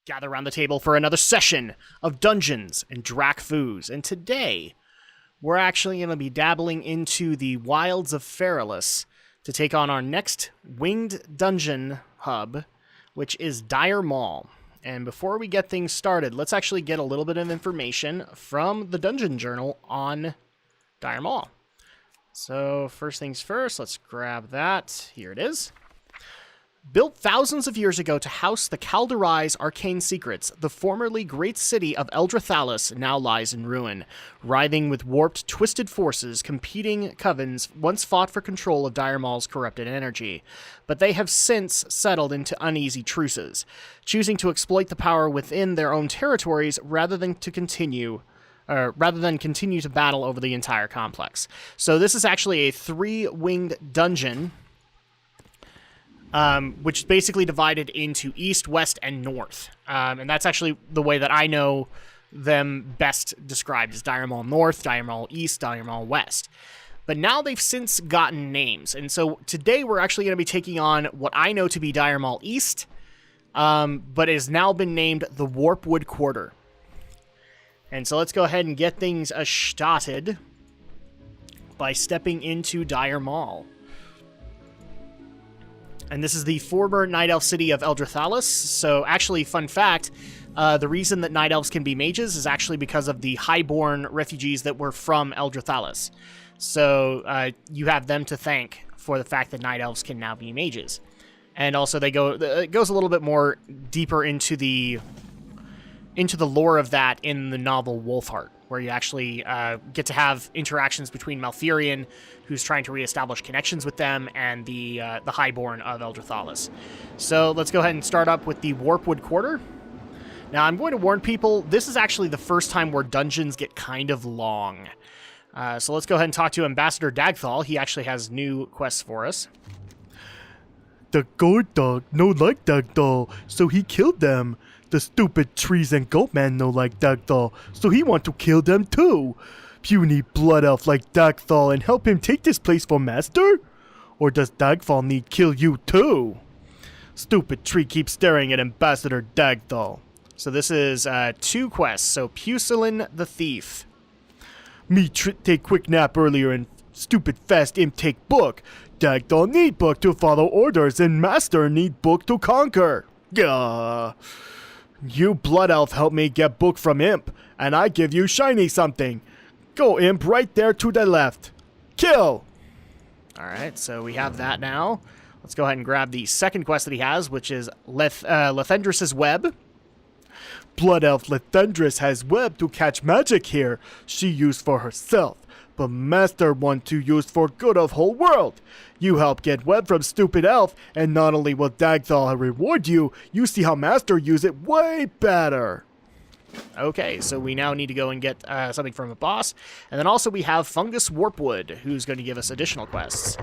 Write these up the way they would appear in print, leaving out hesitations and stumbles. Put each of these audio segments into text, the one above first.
Gather around the table for another session of Dungeons and Drakfus. And today, we're actually going to be dabbling into the wilds of Eldre'Thalas to take on our next winged dungeon hub, which is Dire Maul. And before we get things started, let's actually get a little bit of information from the Dungeon Journal on Dire Maul. So first things first, let's grab that. Here it is. Built thousands of years ago to house the Kaldorai's arcane secrets, the formerly great city of Eldre'Thalas now lies in ruin. Writhing with warped, twisted forces, competing covens once fought for control of Dire Maul's corrupted energy. But they have since settled into uneasy truces, choosing to exploit the power within their own territories rather than continue to battle over the entire complex. So this is actually a three-winged dungeon, which is basically divided into east, west, and north. And that's actually the way that I know them best described, as Dire Maul North, Dire Maul East, Dire Maul West. But now they've since gotten names, and so today we're actually going to be taking on what I know to be Dire Maul East, but it has now been named the Warpwood Quarter. And so let's go ahead and get things started by stepping into Dire Maul. And this is the former Night Elf city of Eldre'Thalas. So actually, fun fact, the reason that Night Elves can be mages is actually because of the Highborn refugees that were from Eldre'Thalas. So you have them to thank for the fact that Night Elves can now be mages. And also it goes a little bit more deeper into the lore of that in the novel Wolfheart, where you actually get to have interactions between Malfurion, who's trying to reestablish connections with them, and the Highborn of Eldre'Thalas. So let's go ahead and start up with the Warpwood Quarter. Now, I'm going to warn people, this is actually the first time where dungeons get kind of long. So let's go ahead and talk to Ambassador Dagthal. He actually has new quests for us. The guard dog no like Dagthal, so he killed them. The stupid trees and goatman no like Dagthal, so he want to kill them too. Puny blood elf like Dagthal and help him take this place for master? Or does Dagthal need kill you too? Stupid tree keeps staring at Ambassador Dagthal. So this is two quests. So Pusilin the Thief. Me take quick nap earlier and stupid fast imp take book. Dagthal need book to follow orders and master need book to conquer. Gah. You blood elf help me get book from imp, and I give you shiny something. Go imp right there to the left. Kill! Alright, so we have that now. Let's go ahead and grab the second quest that he has, which is Lethendris' Web. Blood elf Lethendris has web to catch magic here. She used for herself, but master want to use for good of whole world. You help get web from stupid elf, and not only will Dagthal reward you, you see how master use it way better. Okay, so we now need to go and get something from a boss. And then also we have Fungus Warpwood, who's going to give us additional quests.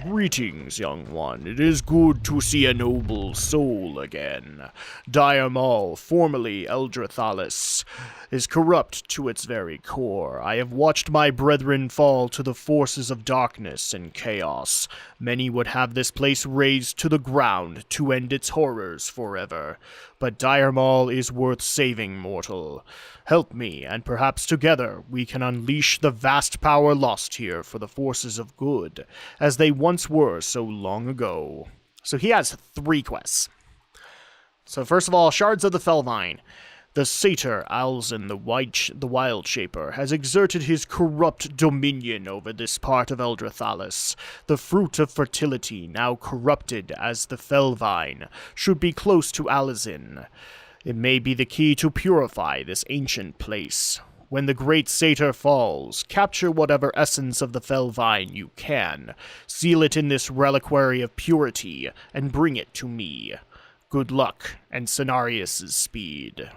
Greetings, young one. It is good to see a noble soul again. Dire Maul, formerly Eldre'Thalas, is corrupt to its very core. I have watched my brethren fall to the forces of darkness and chaos. Many would have this place razed to the ground to end its horrors forever. But Dire Maul is worth saving, mortal. Help me, and perhaps together we can unleash the vast power lost here for the forces of good, as they once were so long ago. So he has three quests. So first of all, Shards of the Fellvine. The satyr Alzin the Wild Shaper has exerted his corrupt dominion over this part of Eldre'Thalas. The fruit of fertility, now corrupted as the Fellvine, should be close to Alzin. It may be the key to purify this ancient place. When the great satyr falls, capture whatever essence of the Fellvine you can, seal it in this reliquary of purity, and bring it to me. Good luck, and Cenarius' speed.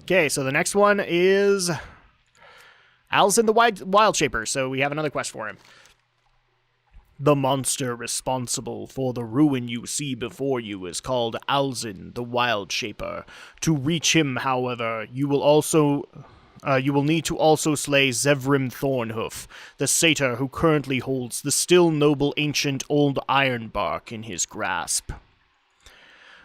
Okay, so the next one is Alzin the Wild Shaper, so we have another quest for him. The monster responsible for the ruin you see before you is called Alzin the Wild Shaper. To reach him, however, you will need to also slay Zevrim Thornhoof, the satyr who currently holds the still noble ancient old Ironbark in his grasp.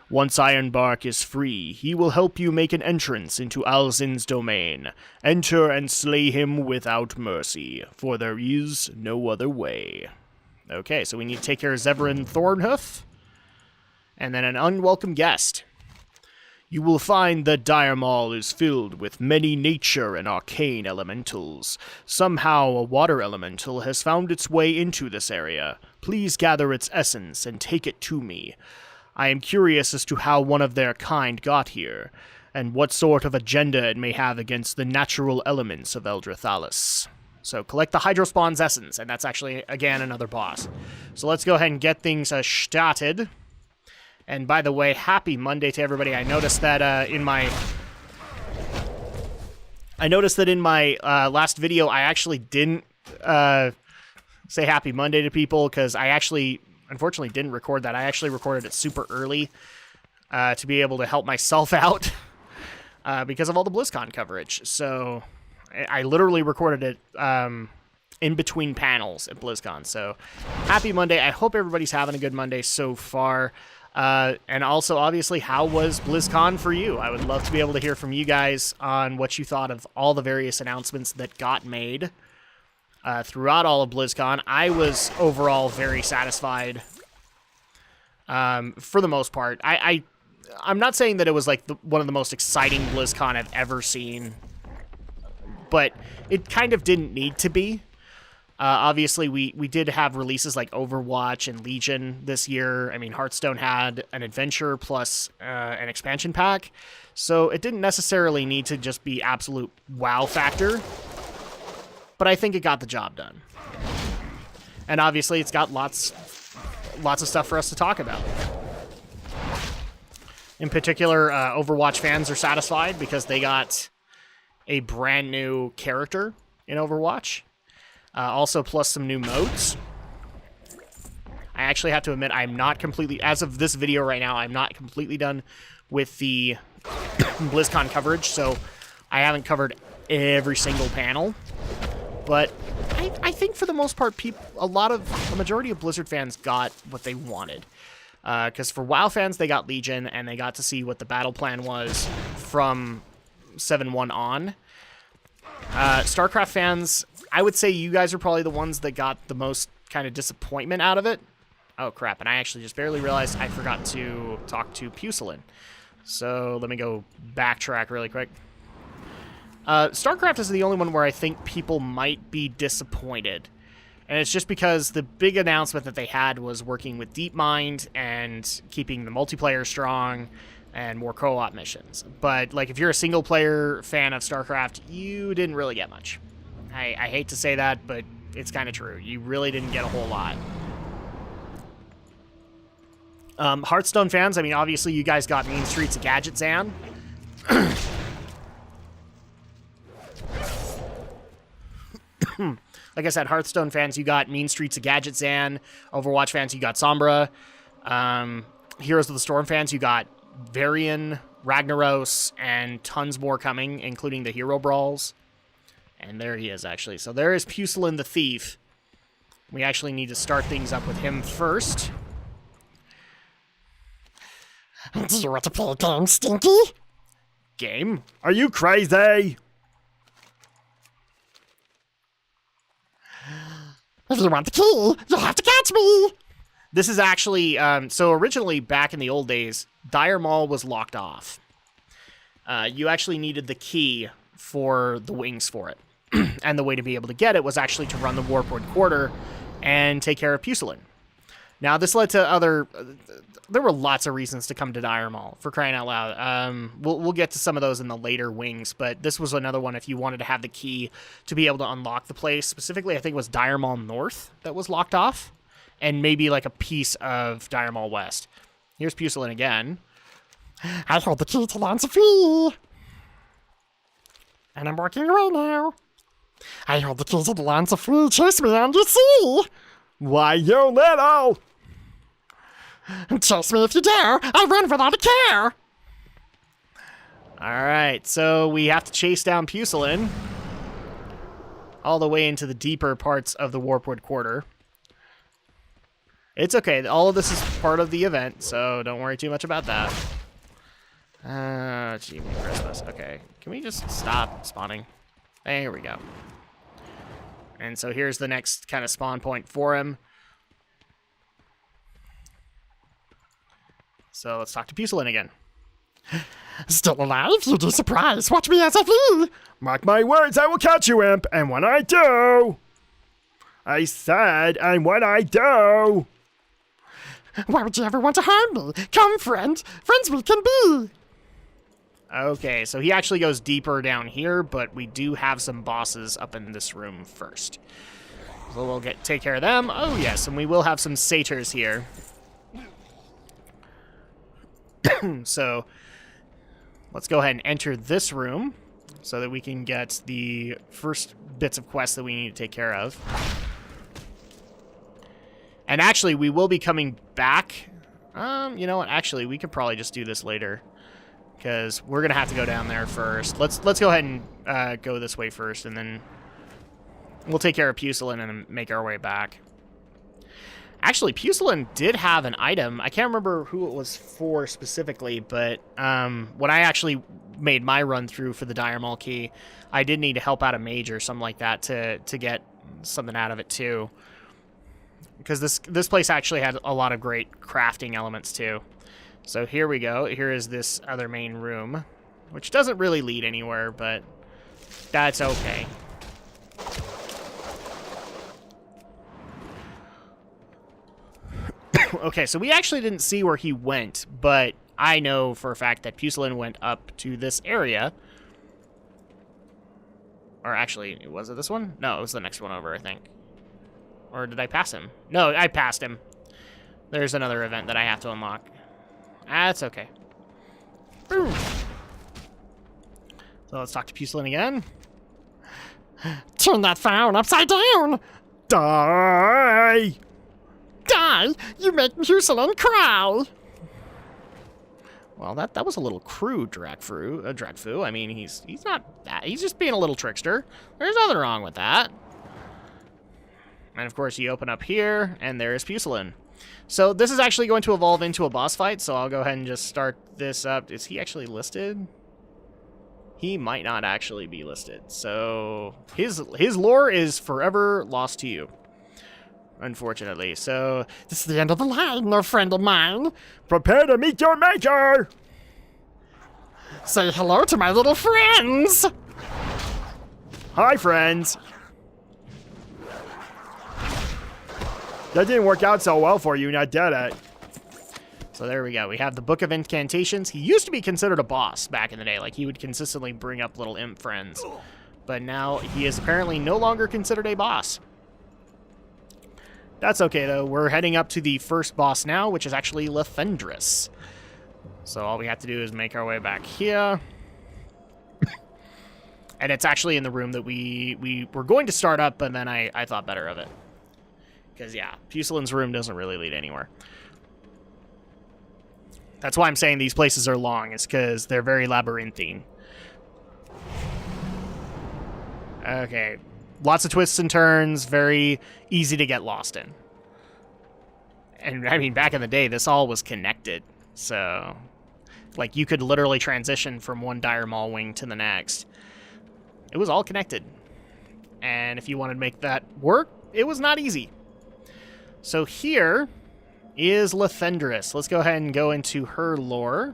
Once Ironbark is free, he will help you make an entrance into Alzin's domain. Enter and slay him without mercy, for there is no other way. Okay, so we need to take care of Zevran Thornhoof. And then an unwelcome guest. You will find that Dire Maul is filled with many nature and arcane elementals. Somehow a water elemental has found its way into this area. Please gather its essence and take it to me. I am curious as to how one of their kind got here, and what sort of agenda it may have against the natural elements of Eldre'Thalas. So collect the Hydrospawn's essence, and that's actually, again, another boss. So let's go ahead and get things started. And by the way, happy Monday to everybody. I noticed that in my last video, I actually didn't say happy Monday to people because I actually, unfortunately, didn't record that. I actually recorded it super early to be able to help myself out because of all the BlizzCon coverage. So I literally recorded it in between panels at BlizzCon. So happy Monday. I hope everybody's having a good Monday so far. And also, obviously, how was BlizzCon for you? I would love to be able to hear from you guys on what you thought of all the various announcements that got made throughout all of BlizzCon. I was overall very satisfied for the most part. I'm not saying that it was like one of the most exciting BlizzCon I've ever seen, but it kind of didn't need to be. Obviously, we did have releases like Overwatch and Legion this year. I mean, Hearthstone had an adventure plus an expansion pack, so it didn't necessarily need to just be absolute wow factor, but I think it got the job done. And obviously, it's got lots of stuff for us to talk about. In particular, Overwatch fans are satisfied because they got a brand new character in Overwatch. Also, plus some new modes. I actually have to admit, I'm not completely, as of this video right now, I'm not completely done with the BlizzCon coverage, so I haven't covered every single panel. But I think for the most part, a majority of Blizzard fans got what they wanted. Because for WoW fans, they got Legion, and they got to see what the battle plan was from 7.1 on. StarCraft fans, I would say you guys are probably the ones that got the most kind of disappointment out of it. Oh, crap, and I actually just barely realized I forgot to talk to Pucelin. So let me go backtrack really quick. StarCraft is the only one where I think people might be disappointed. And it's just because the big announcement that they had was working with DeepMind and keeping the multiplayer strong and more co-op missions. But, like, if you're a single-player fan of StarCraft, you didn't really get much. I hate to say that, but it's kind of true. You really didn't get a whole lot. Hearthstone fans, I mean, obviously you guys got Mean Streets of Gadget Zan. Like I said, Hearthstone fans, you got Mean Streets of Gadget Zan. Overwatch fans, you got Sombra. Heroes of the Storm fans, you got Varian, Ragnaros, and tons more coming, including the Hero Brawls. And there he is, actually. So there is Pucelin the Thief. We actually need to start things up with him first. Do you want to play a game, Stinky? Game? Are you crazy? If you want the key, you'll have to catch me. This is actually, so originally, back in the old days, Dire Maul was locked off. You actually needed the key for the wings for it. And the way to be able to get it was actually to run the Warpwood Quarter and take care of Pucelin. Now, this led to there were lots of reasons to come to Dire Maul, for crying out loud. We'll get to some of those in the later wings, but this was another one if you wanted to have the key to be able to unlock the place. Specifically, I think it was Dire Maul North that was locked off, and maybe like a piece of Dire Maul West. Here's Pucelin again. I hold the key to land free. And I'm walking away now. I hold the key to the lands of free. Chase me and you see. Why, you little! Chase me if you dare. I run without a care. Alright, so we have to chase down Pucelin all the way into the deeper parts of the Warpwood Quarter. It's okay. All of this is part of the event, so don't worry too much about that. Achievement Christmas. Okay. Can we just stop spawning? There we go. And so here's the next kind of spawn point for him. So let's talk to Pucelin again. Still alive? You'd be surprised. Watch me as I flee. Mark my words, I will catch you, imp, and when I do... I said, and when I do... Why would you ever want to harm me? Come, friend. Friends we can be. Okay, so he actually goes deeper down here, but we do have some bosses up in this room first. So we'll take care of them. Oh, yes, and we will have some satyrs here. So let's go ahead and enter this room so that we can get the first bits of quests that we need to take care of. And actually, we will be coming back. You know what? Actually, we could probably just do this later, because we're gonna have to go down there first. Let's go ahead and go this way first, and then we'll take care of Pucelin and make our way back. Actually, Pucelin did have an item. I can't remember who it was for specifically, but when I actually made my run through for the Dire Maul key, I did need to help out a mage or something like that to get something out of it too. Because this place actually had a lot of great crafting elements too. So here we go. Here is this other main room, which doesn't really lead anywhere, but that's okay. Okay, so we actually didn't see where he went, but I know for a fact that Pucelin went up to this area. Or actually, was it this one? No, it was the next one over, I think. Or did I pass him? No, I passed him. There's another event that I have to unlock. That's okay. Boom. So let's talk to Pucelin again. Turn that frown upside down. Die! Die! You make Pucelin cry. Well, that was a little crude, Drakfu. I mean, he's not that. He's just being a little trickster. There's nothing wrong with that. And of course, you open up here, and there is Pucelin. So this is actually going to evolve into a boss fight, so I'll go ahead and just start this up. Is he actually listed? He might not actually be listed. So his lore is forever lost to you, unfortunately. So This is the end of the line, no friend of mine. Prepare to meet your maker! Say hello to my little friends. Hi, friends! That didn't work out so well for you, not did it? So there we go. We have the Book of Incantations. He used to be considered a boss back in the day. Like, he would consistently bring up little imp friends. But now he is apparently no longer considered a boss. That's okay, though. We're heading up to the first boss now, which is actually Eldre'Thalas. So all we have to do is make our way back here. And it's actually in the room that we were going to start up, but then I thought better of it. Because, yeah, Pucelin's room doesn't really lead anywhere. That's why I'm saying these places are long, is because they're very labyrinthine. Okay. Lots of twists and turns, very easy to get lost in. And, I mean, back in the day, this all was connected. So, like, you could literally transition from one Dire Maul wing to the next. It was all connected. And if you wanted to make that work, it was not easy. So here is Eldre'Thalas. Let's go ahead and go into her lore.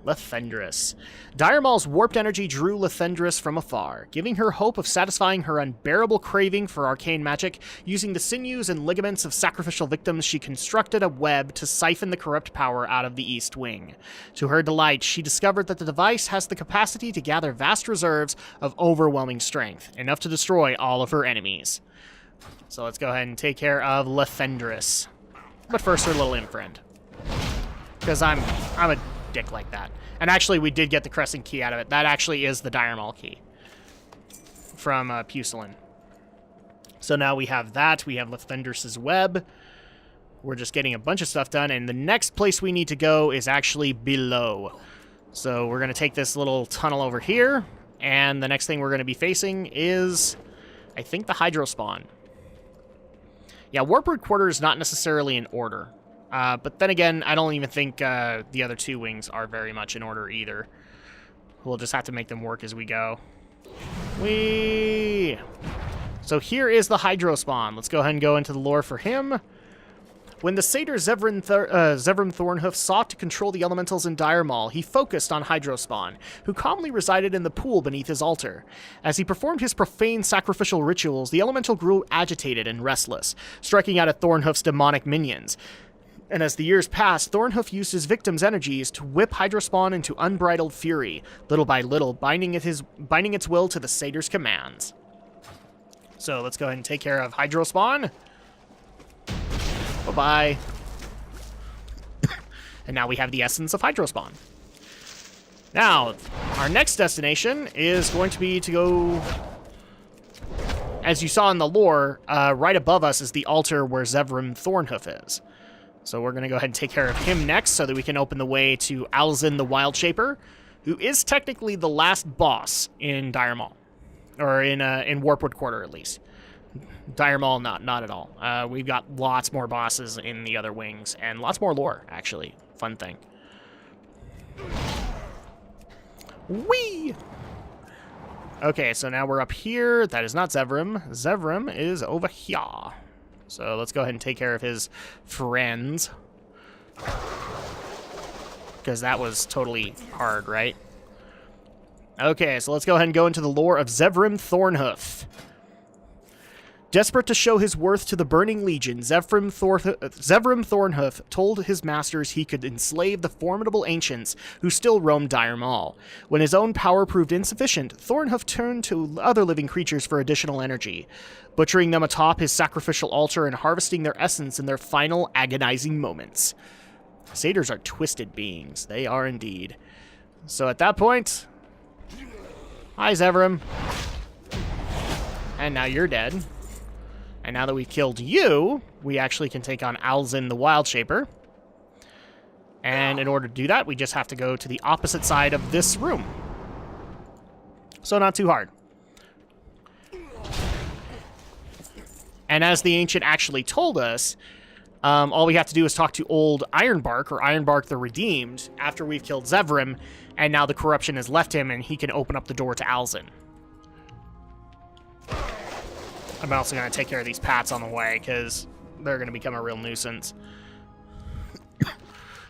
Eldre'Thalas. Dire Maul's warped energy drew Eldre'Thalas from afar, giving her hope of satisfying her unbearable craving for arcane magic. Using the sinews and ligaments of sacrificial victims, she constructed a web to siphon the corrupt power out of the East Wing. To her delight, she discovered that the device has the capacity to gather vast reserves of overwhelming strength, enough to destroy all of her enemies. So let's go ahead and take care of Eldre'Thalas. But first, her little imp friend. Because I'm a dick like that. And actually, we did get the crescent key out of it. That actually is the Dire Maul key from Pucelin. So now we have that. We have Eldre'Thalas' web. We're just getting a bunch of stuff done. And the next place we need to go is actually below. So we're going to take this little tunnel over here. And the next thing we're going to be facing is, I think, the Hydro Spawn. Yeah, Warpwood Quarter is not necessarily in order. But then again, I don't even think the other two wings are very much in order either. We'll just have to make them work as we go. Whee! So here is the Hydro Spawn. Let's go ahead and go into the lore for him. When the satyr Zevrim Thornhoof sought to control the elementals in Dire Maul, he focused on Hydrospawn, who calmly resided in the pool beneath his altar. As he performed his profane sacrificial rituals, the elemental grew agitated and restless, striking out at Thornhoof's demonic minions. And as the years passed, Thornhoof used his victim's energies to whip Hydrospawn into unbridled fury, little by little binding its will to the satyr's commands. So let's go ahead and take care of Hydrospawn. Bye-bye. And now we have the essence of Hydrospawn. Now, our next destination is going to be to go... As you saw in the lore, right above us is the altar where Zevrim Thornhoof is. So we're going to go ahead and take care of him next so that we can open the way to Alzin the Wild Shaper, who is technically the last boss in Dire Maul. Or in Warpwood Quarter, at least. Dire Maul, not at all. We've got lots more bosses in the other wings, and lots more lore, actually. Fun thing. Whee! Okay, so now we're up here. That is not Zevrim. Zevrim is over here. So let's go ahead and take care of his friends. Because that was totally hard, right? Okay, so let's go ahead and go into the lore of Zevrim Thornhoof. Desperate to show his worth to the Burning Legion, Zevrim Thornhoof told his masters he could enslave the formidable ancients who still roamed Dire Maul. When his own power proved insufficient, Thornhoof turned to other living creatures for additional energy, butchering them atop his sacrificial altar and harvesting their essence in their final agonizing moments. Satyrs are twisted beings. They are indeed. So at that point... Hi, Zevrim. And now you're dead. And now that we've killed you, we actually can take on Alzin the Wild Shaper. And in order to do that, we just have to go to the opposite side of this room. So not too hard. And as the Ancient actually told us, all we have to do is talk to old Ironbark, or Ironbark the Redeemed, after we've killed Zevrim, and now the corruption has left him, and he can open up the door to Alzin. I'm also going to take care of these pats on the way, because they're going to become a real nuisance.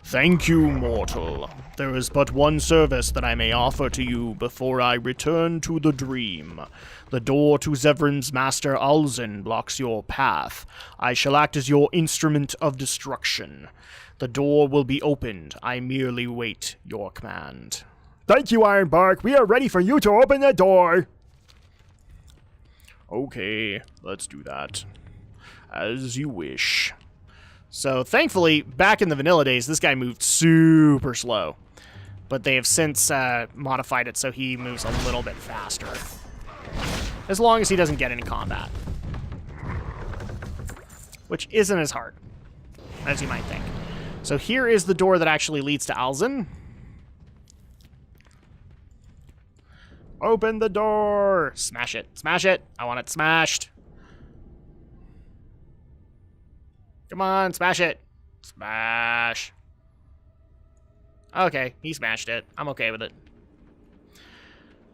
Thank you, mortal. There is but one service that I may offer to you before I return to the dream. The door to Zevrim's master Alzin blocks your path. I shall act as your instrument of destruction. The door will be opened. I merely wait your command. Thank you, Ironbark. We are ready for you to open the door. Okay, let's do that. As you wish. So, thankfully, back in the vanilla days, this guy moved super slow. But they have since modified it so he moves a little bit faster. As long as he doesn't get into combat. Which isn't as hard as you might think. So here is the door that actually leads to Alzin. Open the door! Smash it. Smash it. I want it smashed. Come on, smash it. Smash. Okay, he smashed it. I'm okay with it.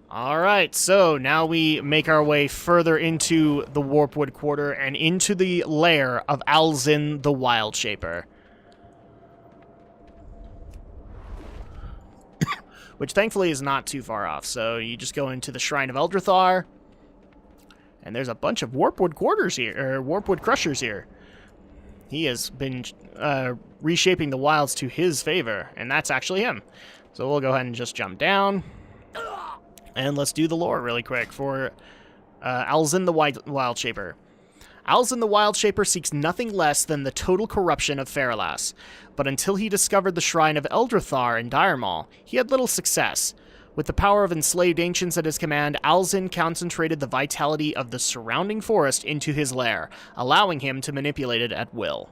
Alright, so now we make our way further into the Warpwood Quarter and into the lair of Alzin the Wild Shaper. Which thankfully is not too far off. So you just go into the Shrine of Eldre'Thalas, and there's a bunch of Warpwood Quarters here, or Warpwood Crushers here. He has been reshaping the wilds to his favor, and that's actually him. So we'll go ahead and just jump down, and let's do the lore really quick for Alzin the Wild Shaper. Alzin the Wild Shaper seeks nothing less than the total corruption of Eldre'Thalas, but until he discovered the Shrine of Eldre'Thalas in Dire Maul, he had little success. With the power of enslaved ancients at his command, Alzin concentrated the vitality of the surrounding forest into his lair, allowing him to manipulate it at will.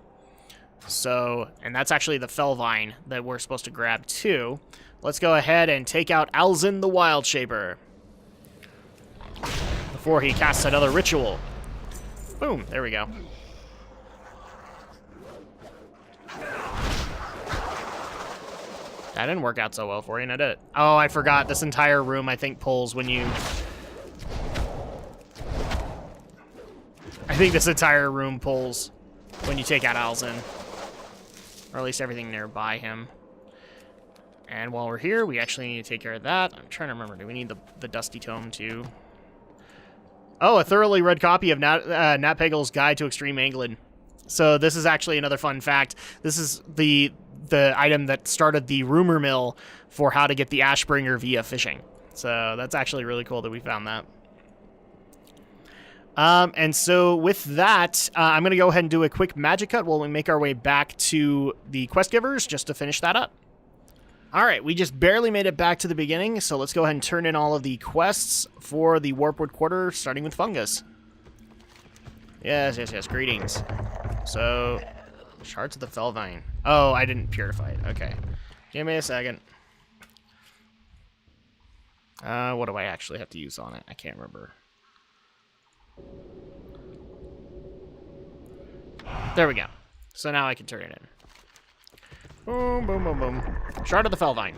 So, and that's actually the Fellvine that we're supposed to grab too. Let's go ahead and take out Alzin the Wild Shaper before he casts another ritual. Boom, there we go. That didn't work out so well for you, did it? Oh, I forgot. This entire room, I think, pulls when you... I think this entire room pulls when you take out Alzin. Or at least everything nearby him. And while we're here, we actually need to take care of that. I'm trying to remember. Do we need the Dusty Tome, too? Oh, a thoroughly read copy of Nat Pagel's Guide to Extreme Angling. So this is actually another fun fact. This is the item that started the rumor mill for how to get the Ashbringer via fishing. So that's actually really cool that we found that. And so with that, I'm going to go ahead and do a quick magic cut while we make our way back to the quest givers just to finish that up. All right, we just barely made it back to the beginning, so let's go ahead and turn in all of the quests for the Warpwood Quarter, starting with Fungus. Yes, greetings. So, shards of the Felvine. Oh, I didn't purify it. Okay. Give me a second. What do I actually have to use on it? I can't remember. There we go. So now I can turn it in. Boom, boom, boom, boom. Shard of the Felvine.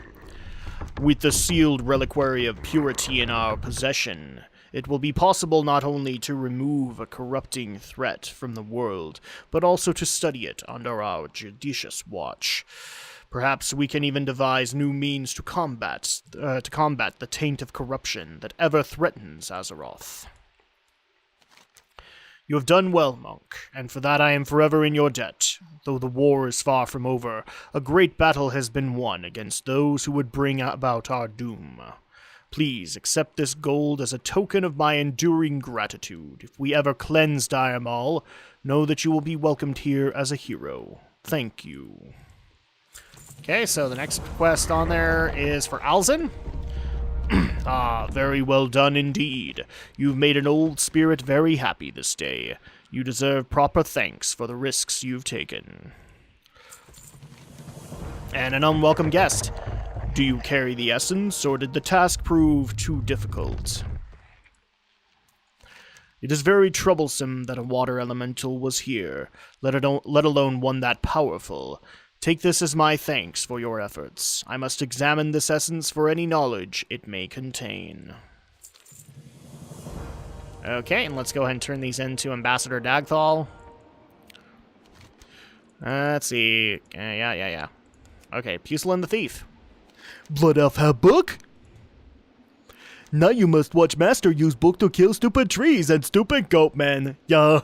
With the sealed reliquary of purity in our possession, it will be possible not only to remove a corrupting threat from the world, but also to study it under our judicious watch. Perhaps we can even devise new means to combat the taint of corruption that ever threatens Azeroth. You have done well, monk, and for that I am forever in your debt. Though the war is far from over, a great battle has been won against those who would bring about our doom. Please accept this gold as a token of my enduring gratitude. If we ever cleanse Dire Maul, know that you will be welcomed here as a hero. Thank you. Okay, so the next quest on there is for Alzin. Ah, very well done indeed. You've made an old spirit very happy this day. You deserve proper thanks for the risks you've taken. And an unwelcome guest. Do you carry the essence, or did the task prove too difficult? It is very troublesome that a water elemental was here, let alone one that powerful. Take this as my thanks for your efforts. I must examine this essence for any knowledge it may contain. Okay, and let's go ahead and turn these into Ambassador Dagthal. Let's see. Yeah. Okay, Pusilin the Thief. Blood Elf have book? Now you must watch Master use book to kill stupid trees and stupid goat men. Yeah.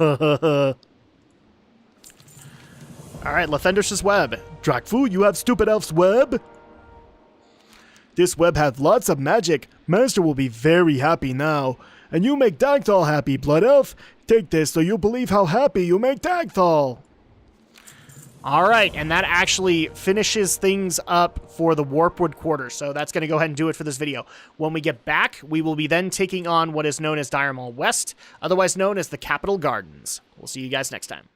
Alright, Lathendris' Web. Drakfu, you have stupid elf's web? This web has lots of magic. Master will be very happy now. And you make Dagthal happy, Blood Elf. Take this so you'll believe how happy you make Dagthal. Alright, and that actually finishes things up for the Warpwood Quarter, so that's going to go ahead and do it for this video. When we get back, we will be then taking on what is known as Dire Maul West, otherwise known as the Capital Gardens. We'll see you guys next time.